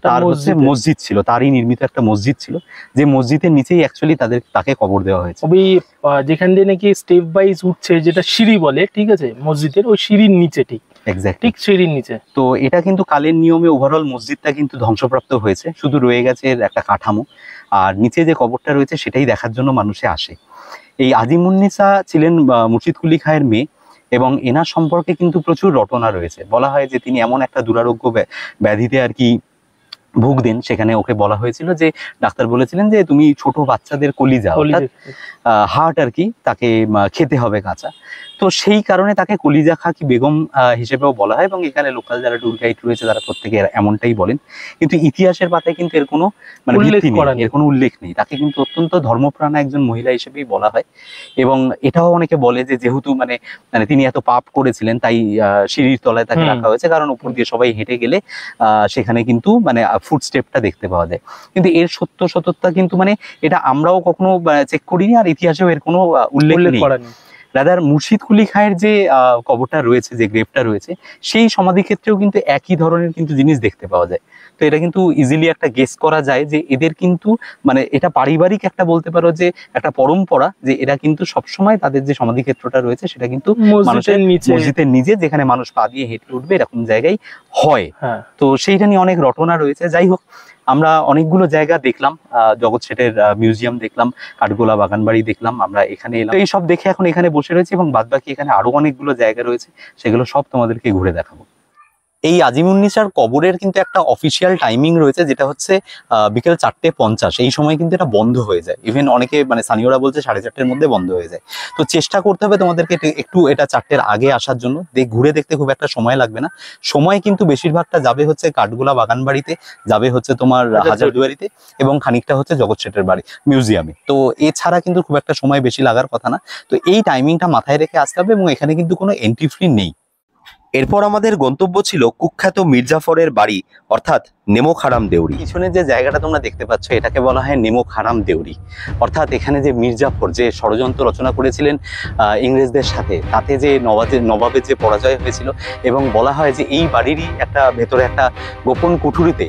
তার হচ্ছে মসজিদ ছিল, তারই নির্মিত একটা মসজিদ ছিল, যে মসজিদের নিচেই অ্যাকচুয়ালি তাকে কবর দেওয়া হয়েছে। ওই যেখান দিয়ে নাকি স্টেপ বাইজ উঠছে, যেটা সিঁড়ি বলে, ঠিক আছে, মসজিদের ওই সিঁড়ির নিচে, ঠিক ঠিক সিঁড়ির নিচে। তো এটা কিন্তু কালের নিয়মে ওভারঅল মসজিদটা কিন্তু ধ্বংসপ্রাপ্ত হয়েছে, শুধু রয়ে গেছে একটা কাঠামো। আর নিচে যে কবরটা রয়েছে সেটাই দেখার জন্য মানুষে আসে। এই আজিমুন্নিসা ছিলেন মুর্শিদ কুলি খাঁয়ের মেয়ে, এবং এনার সম্পর্কে কিন্তু প্রচুর রটনা রয়েছে। বলা হয় যে তিনি এমন একটা দুরারোগ্য ব্যাধিতে আর কি ভুগতেন, সেখানে ওকে বলা হয়েছিল যে ডাক্তার বলেছিলেন যে তুমি ছোট বাচ্চাদের কলিজা, অর্থাৎ হার্ট আর কি, তাকে খেতে হবে কাঁচা। তো সেই কারণে তাকে কলিজা খাকি বেগম হিসেবেও বলা হয়, এবং এখানে লোকাল যারা ট্যুর গাইড রয়েছে তারা প্রত্যেকে এমনটাই বলেন। কিন্তু ইতিহাসের পাতায় কিন্তু এর কোনো মানে এর কোনো উল্লেখ নেই। তাকে কিন্তু অত্যন্ত ধর্মপ্রাণা একজন মহিলা হিসেবেই বলা হয়। এবং এটাও অনেকে বলে যে যেহেতু মানে তিনি এত পাপ করেছিলেন, তাই সিঁড়ির তলায় তাকে রাখা হয়েছে, কারণ উপর দিয়ে সবাই হেঁটে গেলে সেখানে কিন্তু মানে ফুটস্টেপটা দেখতে পাওয়া যায়। কিন্তু এর সত্যতা কিন্তু মানে এটা আমরাও কখনো চেক করিনি, আর ইতিহাসেও এর কোনো উল্লেখ নেই। রাদার মুর্শিদ কুলি খাঁয়ের যে কবরটা রয়েছে, যে গ্রেভটা রয়েছে, সেই সমাধি ক্ষেত্রেও কিন্তু একই ধরনের কিন্তু জিনিস দেখতে পাওয়া যায়। তো এটা কিন্তু ইজিলি একটা গেস করা যায় যে এদের কিন্তু মানে এটা পারিবারিক একটা বলতে পারো যে একটা পরম্পরা, যে এরা কিন্তু সবসময় তাদের যে সমাধি ক্ষেত্রটা রয়েছে সেটা কিন্তু মসজিদের নিচে, যেখানে মানুষ পা দিয়ে হেঁটে উঠবে এরকম জায়গায় হয়। তো সেইটা নিয়ে অনেক রটনা রয়েছে। যাই হোক, আমরা অনেকগুলো জায়গা দেখলাম, জগৎ শেঠের মিউজিয়াম দেখলাম, কাঠগোলা বাগানবাড়ি দেখলাম, আমরা এখানে এলাম। এই সব দেখে এখন এখানে বসে রয়েছে, এবং বাদবাকি এখানে আরো অনেকগুলো জায়গা রয়েছে, সেগুলো সব তোমাদেরকে ঘুরে দেখাবো। এই আজিমুন্নিসার কবরের কিন্তু একটা অফিসিয়াল টাইমিং রয়েছে, যেটা হচ্ছে বিকেল 4:50। এই সময় কিন্তু এটা বন্ধ হয়ে যায়। ইভেন অনেকে মানে স্থানীয়রা বলছে 4:30-র মধ্যে বন্ধ হয়ে যায়। তো চেষ্টা করতে হবে তোমাদেরকে একটু এটা 4টের আগে আসার জন্য। ঘুরে দেখতে খুব একটা সময় লাগবে না। সময় কিন্তু বেশিরভাগটা যাবে হচ্ছে কাঠগোলা বাগানবাড়িতে, যাবে হচ্ছে তোমার হাজারদুয়ারিতে, এবং খানিকটা হচ্ছে জগৎ শেঠের বাড়ি মিউজিয়ামে। তো এছাড়া কিন্তু খুব একটা সময় বেশি লাগার কথা না। তো এই টাইমিংটা মাথায় রেখে আসতে হবে, এবং এখানে কিন্তু কোনো এন্ট্রি ফি নেই। এরপর আমাদের গন্তব্য ছিল কুখ্যাত মির্জাফরের বাড়ি অর্থাৎ নেমক হারাম দেউরি। পিছনে যে জায়গাটা তোমরা দেখতে পাচ্ছ এটাকে বলা হয় নেমক হারাম দেউরি, অর্থাৎ এখানে যে মির্জাফর যে ষড়যন্ত্র রচনা করেছিলেন ইংরেজদের সাথে, তাতে যে নবাবের যে পরাজয় হয়েছিল, এবং বলা হয় যে এই বাড়িরই ভেতরে একটা গোপন কুঠুরিতে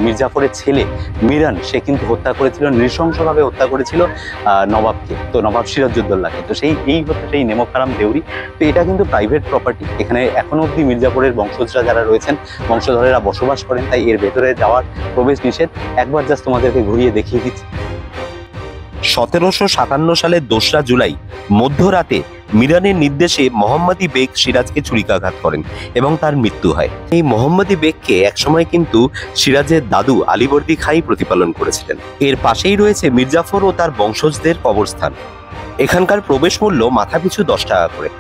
মির্জাফরের ছেলে মিরান সে কিন্তু হত্যা করেছিল, নৃশংসভাবে হত্যা করেছিল নবাবকে, তো নবাব সিরাজউদ্দৌলাকে। তো এই হচ্ছে সেই নেমক হারাম দেউরি। তো এটা কিন্তু প্রাইভেট প্রপার্টি, এখানে এখনো অব্দি মির্জাফরের বংশজরা যারা রয়েছেন, বংশধরেরা বসবাস করেন, তাই এর ভেতরে যাওয়ার প্রবেশ নিষেধ। একবার জাস্ট তোমাদেরকে ঘুরিয়ে দেখিয়ে দিচ্ছি। 1757 সালের 2রা জুলাই মধ্যরাতে মিরানের নির্দেশে মোহাম্মদী বেগ সিরাজকে ছুরিকাঘাত করেন এবং তার মৃত্যু হয়। এই মোহাম্মদী বেগকে একসময় কিন্তু সিরাজের দাদু আলীবর্দী খাই প্রতিপালন করেছিলেন। এর পাশেই রয়েছে মির্জাফর ও তার বংশজদের কবরস্থান। এখানকার প্রবেশ মূল্য মাথাপিছু 10 টাকা করে।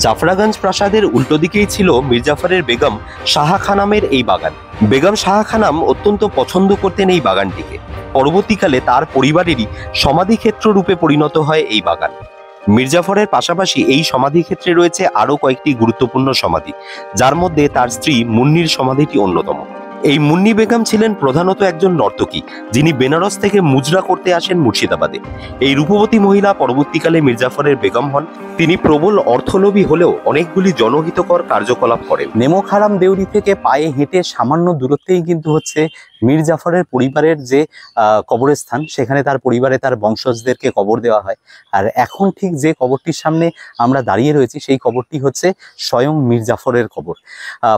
জাফরাগঞ্জ প্রাসাদের উল্টো দিকেই ছিল মির্জাফরের বেগম শাহা খানামের এই বাগান। বেগম শাহা খানাম অত্যন্ত পছন্দ করতেন এই বাগানটিকে। পরবর্তীকালে তার পরিবারেরই সমাধিক্ষেত্র রূপে পরিণত হয় এই বাগান। মির্জাফরের পাশাপাশি এই সমাধিক্ষেত্রে রয়েছে আরও কয়েকটি গুরুত্বপূর্ণ সমাধি, যার মধ্যে তার স্ত্রী মুন্নির সমাধিটি অন্যতম। এই মুন্নি বেগম ছিলেন প্রধানত একজন নর্তকী, যিনি বেনারস থেকে মুজরা করতে আসেন মুর্শিদাবাদে। এই রূপবতী মহিলা পরবর্তীকালে মির্জাফরের বেগম হন। তিনি প্রবল অর্থলোভী হলেও অনেকগুলি জনহিতকর কার্যকলাপ করেন। নেমক হারাম দেউরি থেকে পায়ে হেঁটে সামান্য দূরত্বেই কিন্তু হচ্ছে মীর জাফরের পরিবারের যে কবরস্থান, সেখানে তার পরিবারে তার বংশজদেরকে কবর দেওয়া হয়। আর এখন ঠিক যে কবরটির সামনে আমরা দাঁড়িয়ে রয়েছি, সেই কবরটি হচ্ছে স্বয়ং মীর জাফরের কবর।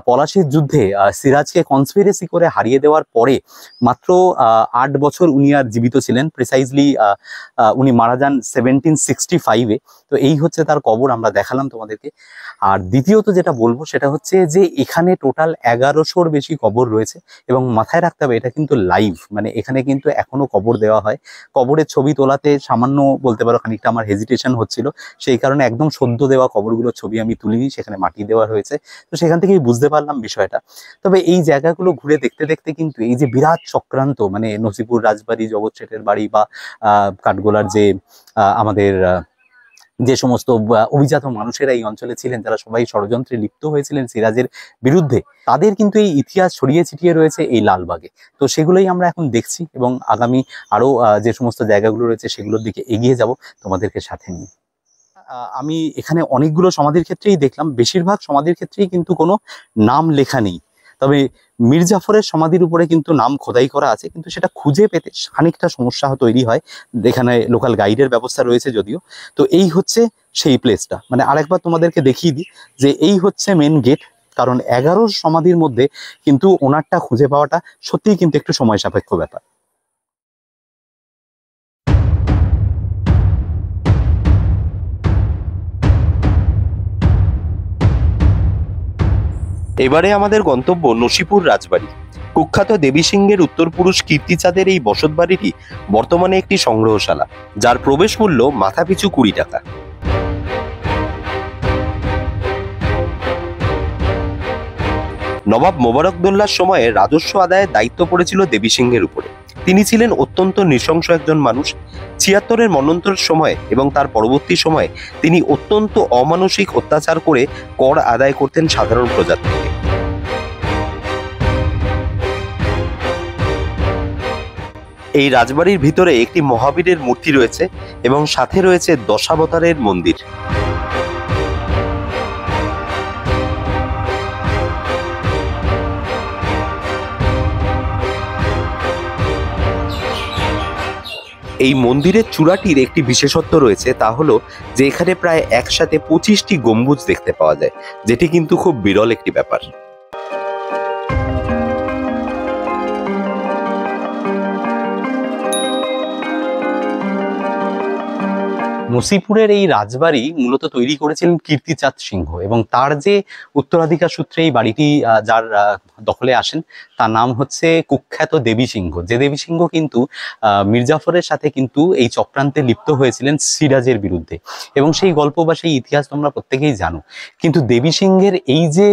পলাশির যুদ্ধে সিরাজকে কনস্পিরেসি করে হারিয়ে দেওয়ার পরে মাত্র 8 বছর উনি আর জীবিত ছিলেন। প্রিসাইজলি উনি মারা যান 1765-এ। তো এই হচ্ছে তার কবর, আমরা দেখালাম তোমাদেরকে। আর দ্বিতীয়ত যেটা বলবো সেটা হচ্ছে যে এখানে টোটাল 1100-র বেশি কবর রয়েছে, এবং মাথায় রাখতে হবে এটা কিন্তু লাইভ, মানে এখানে কিন্তু এখনো কবর দেওয়া হয়। কবরের ছবি তোলাতে সামান্য বলতে পারো খানিকটা আমার হেজিটেশন হচ্ছিল, সেই কারণে একদম সদ্য দেওয়া কবরগুলোর ছবি আমি তুলিনি, সেখানে মাটি দেওয়া হয়েছে। তো সেখান থেকেই বুঝতে পারলাম বিষয়টা। তবে এই জায়গাগুলো ঘুরে দেখতে দেখতে কিন্তু এই যে বিরাট চক্রান্ত, মানে নসিপুর রাজবাড়ি, জগৎ শেঠের বাড়ি বা কাঠগোলার যে আমাদের যে সমস্ত অভিজাত মানুষেরা এই অঞ্চলে ছিলেন, যারা সবাই ষড়যন্ত্রে লিপ্ত হয়েছিলেন সিরাজের বিরুদ্ধে, তাদের কিন্তু এই ইতিহাস ছড়িয়ে ছিটিয়ে রয়েছে এই লালবাগে। তো সেগুলোই আমরা এখন দেখছি, এবং আগামী আরো যে সমস্ত জায়গাগুলো রয়েছে সেগুলোর দিকে এগিয়ে যাব তোমাদেরকে সাথে নিয়ে। আমি এখানে অনেকগুলো সমাধির ক্ষেত্রেই দেখলাম, বেশিরভাগ সমাধির ক্ষেত্রেই কিন্তু কোনো নাম লেখা নেই। তবে মীর জাফরের সমাধির উপরে কিন্তু নাম খোদাই করা আছে, কিন্তু সেটা খুঁজে পেতে খানিকটা সমস্যা তৈরি হয়। এখানে লোকাল গাইডের ব্যবস্থা রয়েছে যদিও। তো এই হচ্ছে সেই প্লেসটা, মানে আরেকবার তোমাদেরকে দেখিয়ে দিই যে এই হচ্ছে মেন গেট। কারণ 11 সমাধির মধ্যে কিন্তু ওনারটা খুঁজে পাওয়াটা সত্যিই কিন্তু একটু সময় সাপেক্ষ ব্যাপার। এবারে আমাদের গন্তব্য নসিপুর রাজবাড়ি। কুখ্যাত দেবী সিংহের উত্তরপুরুষ কীর্তিচাঁদের এই বসতবাড়িটি বর্তমানে একটি সংগ্রহশালা, যার প্রবেশ মূল্য মাথাপিছু 20 টাকা। নবাব মোবারকদৌল্লার সময়ে রাজস্ব আদায়ের দায়িত্ব পড়েছিল দেবী সিংহের উপরে। তিনি ছিলেন অত্যন্ত নৃশংস একজন মানুষ। 76-এর মন্বন্তরের সময় এবং তার পরবর্তী সময়ে তিনি অত্যন্ত অমানসিক অত্যাচার করে কর আদায় করতেন সাধারণ প্রজার থেকে। এই রাজবাড়ির ভিতরে একটি মহাবীরের মূর্তি রয়েছে এবং সাথে রয়েছে দশাবতারের মন্দির। এই মন্দিরের চূড়াটির একটি বিশেষত্ব রয়েছে, তা হলো যে এখানে প্রায় একসাথে 25টি গম্বুজ দেখতে পাওয়া যায়, যেটি কিন্তু খুব বিরল একটি ব্যাপার। নসিপুরের এই রাজবাড়ি মূলত তৈরি করেছিলেন কীর্তিচাঁদ সিংহ, এবং তার যে উত্তরাধিকার সূত্রে এই বাড়িটি যার দখলে আসেন তার নাম হচ্ছে কুখ্যাত দেবী সিংহ, যে দেবী সিংহ কিন্তু মির্জাফরের সাথে কিন্তু এই চক্রান্তে লিপ্ত হয়েছিলেন সিরাজের বিরুদ্ধে, এবং সেই গল্প বা সেই ইতিহাস তোমরা প্রত্যেকেই জানো। কিন্তু দেবী সিংহের এই যে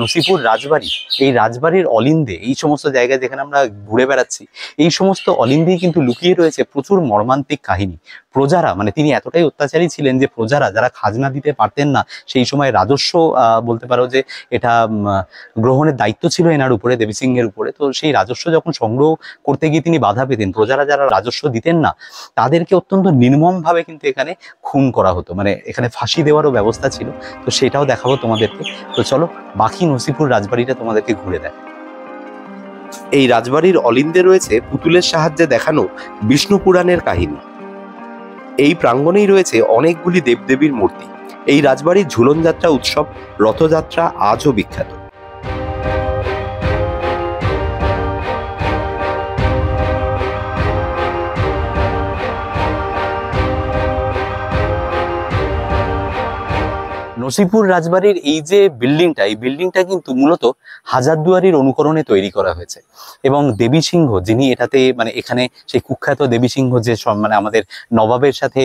নসিপুর রাজবাড়ি, এই রাজবাড়ির অলিন্দে, এই সমস্ত জায়গায় যেখানে আমরা ঘুরে বেড়াচ্ছি, এই সমস্ত অলিন্দেই কিন্তু লুকিয়ে রয়েছে প্রচুর মর্মান্তিক কাহিনী। প্রজারা, মানে তিনি এতটাই অত্যাচারী ছিলেন যে প্রজারা যারা খাজনা দিতে পারতেন না, সেই সময় রাজস্ব বলতে পারো যে এটা গ্রহণের দায়িত্ব ছিল এনার উপরে, দেবী সিংহের উপরে। তো সেই রাজস্ব যখন সংগ্রহ করতে গিয়ে তিনি বাধা পেতেন, প্রজারা যারা রাজস্ব দিতেন না তাদেরকে অত্যন্ত নির্মমভাবে কিন্তু এখানে খুন করা হতো, মানে এখানে ফাঁসি দেওয়ারও ব্যবস্থা ছিল। তো সেটাও দেখাবো তোমাদেরকে। তো চলো বাকি নসিপুর রাজবাড়িটা তোমাদেরকে ঘুরে দেখ। এই রাজবাড়ির অলিন্দে রয়েছে পুতুলের সাহায্যে দেখানো বিষ্ণু পুরাণের কাহিনী। এই প্রাঙ্গণেই রয়েছে অনেকগুলি দেবদেবীর মূর্তি। এই রাজবাড়ির ঝুলন যাত্রা উৎসব, রথযাত্রা আজও বিখ্যাত। নসিপুর রাজবাড়ির এই যে বিল্ডিংটা, এই বিল্ডিংটা কিন্তু মূলত হাজারদুয়ারির অনুকরণে তৈরি করা হয়েছে, এবং দেবী সিংহ যিনি এটাতে, মানে এখানে সেই কুখ্যাত দেবী সিংহ যে মানে আমাদের নবাবের সাথে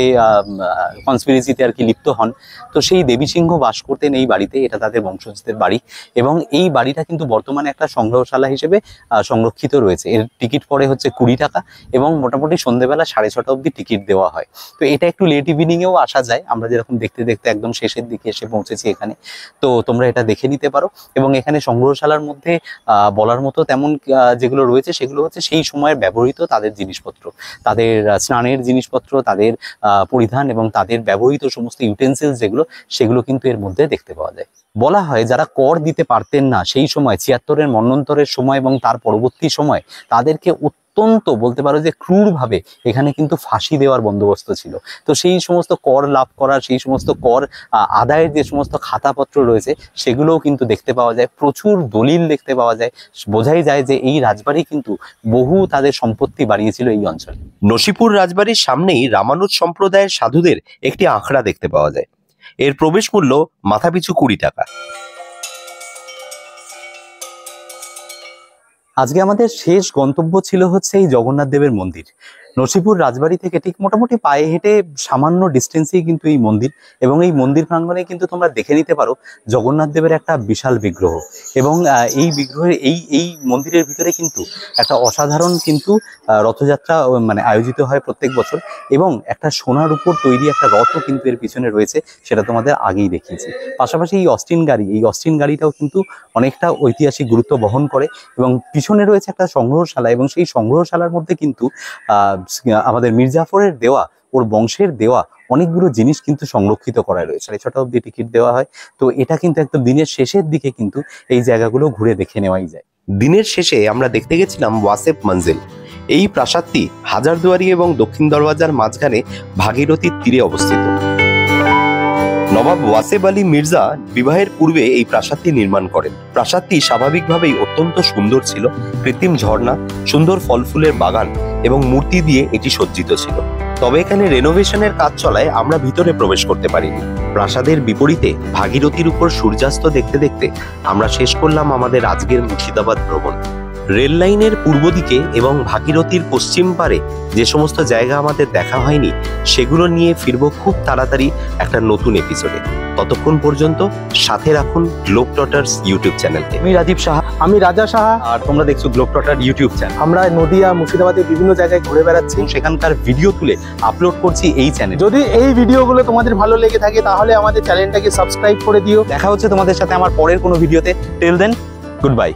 কনস্পিরেসিতে আর কি লিপ্ত হন, তো সেই দেবী সিংহ বাস করতেন এই বাড়িতে। এটা তাদের বংশজদের বাড়ি, এবং এই বাড়িটা কিন্তু বর্তমানে একটা সংগ্রহশালা হিসেবে সংরক্ষিত রয়েছে। এর টিকিট পড়ে হচ্ছে 20 টাকা, এবং মোটামুটি সন্ধ্যেবেলা 6:30 অবধি টিকিট দেওয়া হয়। তো এটা একটু লেট ইভিনিংয়েও আসা যায়, আমরা যেরকম দেখতে দেখতে একদম শেষের দিকে এসে পৌঁছেছি এখানে। তো তোমরা এটা দেখে নিতে পারো, এবং এখানে সংগ্রহশালার মধ্যে বলার মতো তেমন যেগুলো রয়েছে সেগুলো হচ্ছে সেই সময়ের ব্যবহৃত তাদের জিনিসপত্র, তাদের স্নানের জিনিসপত্র, তাদের পরিধান এবং তাদের ব্যবহৃত সমস্ত ইউটেন্সিলস যেগুলো, সেগুলো কিন্তু এর মধ্যে দেখতে পাওয়া যায়। বলা হয় যারা কর দিতে পারতেন না সেই সময়, 76-এর মন্বন্তরের সময় এবং তার পরবর্তী সময়, তাদেরকে অত্যন্ত বলতে পারো যে ক্রূরভাবে এখানে কিন্তু ফাঁসি দেওয়ার বন্দোবস্ত ছিল। তো সেই সমস্ত কর লাভ করার, সেই সমস্ত কর আদায়ের যে সমস্ত খাতাপত্র রয়েছে সেগুলোও কিন্তু দেখতে পাওয়া যায়, প্রচুর দলিল দেখতে পাওয়া যায়। বোঝাই যায় যে এই রাজবাড়ি কিন্তু বহু তাদের সম্পত্তি বাড়িয়েছিল এই অঞ্চলে। নসিপুর রাজবাড়ির সামনেই রামানুজ সম্প্রদায়ের সাধুদের একটি আখড়া দেখতে পাওয়া যায়। এর প্রবেশ মূল্য মাথাপিছু 20 টাকা। আজকে আমাদের শেষ গন্তব্য ছিল হচ্ছে এই জগন্নাথ দেবের মন্দির। নসিপুর রাজবাড়ি থেকে ঠিক মোটামুটি পায়ে হেঁটে সামান্য ডিস্টেন্সেই কিন্তু এই মন্দির, এবং এই মন্দির প্রাঙ্গণে কিন্তু তোমরা দেখে নিতে পারো জগন্নাথ দেবের একটা বিশাল বিগ্রহ, এবং এই বিগ্রহের এই মন্দিরের ভিতরে কিন্তু একটা অসাধারণ কিন্তু রথযাত্রা মানে আয়োজিত হয় প্রত্যেক বছর, এবং একটা সোনার উপর তৈরি একটা রথও কিন্তু এর পিছনে রয়েছে, সেটা তোমাদের আগেই দেখিয়েছি। পাশাপাশি এই অস্টিন গাড়িটাও কিন্তু অনেকটা ঐতিহাসিক গুরুত্ব বহন করে, এবং পিছনে রয়েছে একটা সংগ্রহশালা, এবং সেই সংগ্রহশালার মধ্যে কিন্তু আমাদের মির্জাফরের দেওয়া, ওর বংশের দেওয়া অনেকগুলো জিনিস কিন্তু সংরক্ষিত করা রয়েছে। 6:30 অবধি টিকিট দেওয়া হয়। তো এটা কিন্তু একদম দিনের শেষের দিকে কিন্তু এই জায়গাগুলো ঘুরে দেখে নেওয়াই যায়। দিনের শেষে আমরা দেখতে গেছিলাম ওয়াসেফ মঞ্জিল। এই প্রাসাদটি হাজারদুয়ারি এবং দক্ষিণ দরওয়াজার মাঝখানে ভাগীরথীর তীরে অবস্থিত। নবাব ওয়াসেফ আলী মির্জা বিবাহের পূর্বে এই প্রাসাদটি নির্মাণ করেন। প্রাসাদটি স্বাভাবিকভাবেই অত্যন্ত সুন্দর ছিল। কৃত্রিম ঝর্ণা, সুন্দর ফল ফুলের বাগান এবং মূর্তি দিয়ে এটি সজ্জিত ছিল। তবে এখানে রেনোভেশনের কাজ চলায় আমরা ভিতরে প্রবেশ করতে পারিনি। প্রাসাদের বিপরীতে ভাগীরথীর উপর সূর্যাস্ত দেখতে দেখতে আমরা শেষ করলাম আমাদের আজকের মুর্শিদাবাদ ভ্রমণ। রেল লাইনের পূর্ব দিকে এবং ভাগীরথীর পশ্চিম পারে যে সমস্ত জায়গা আমাদের দেখা হয়নি সেগুলো নিয়ে ফিরবো খুব তাড়াতাড়ি একটা নতুন এপিসোডে। ততক্ষণ পর্যন্ত সাথে রাখুন গ্লোবটটার্স ইউটিউব চ্যানেলকে। আমি রাজীব সাহা, আমি রাজা সাহা, আর তোমরা দেখছো গ্লোবটটার ইউটিউব চ্যানেল। আমরা নদিয়া, মুর্শিদাবাদের বিভিন্ন জায়গায় ঘুরে বেড়াচ্ছি, সেখানকার ভিডিও তুলে আপলোড করছি এই চ্যানেল। যদি এই ভিডিওগুলো তোমাদের ভালো লেগে থাকে তাহলে আমাদের চ্যানেলটাকে সাবস্ক্রাইব করে দিও। দেখা হচ্ছে তোমাদের সাথে আমার পরের কোনো ভিডিওতে। Till then, good by.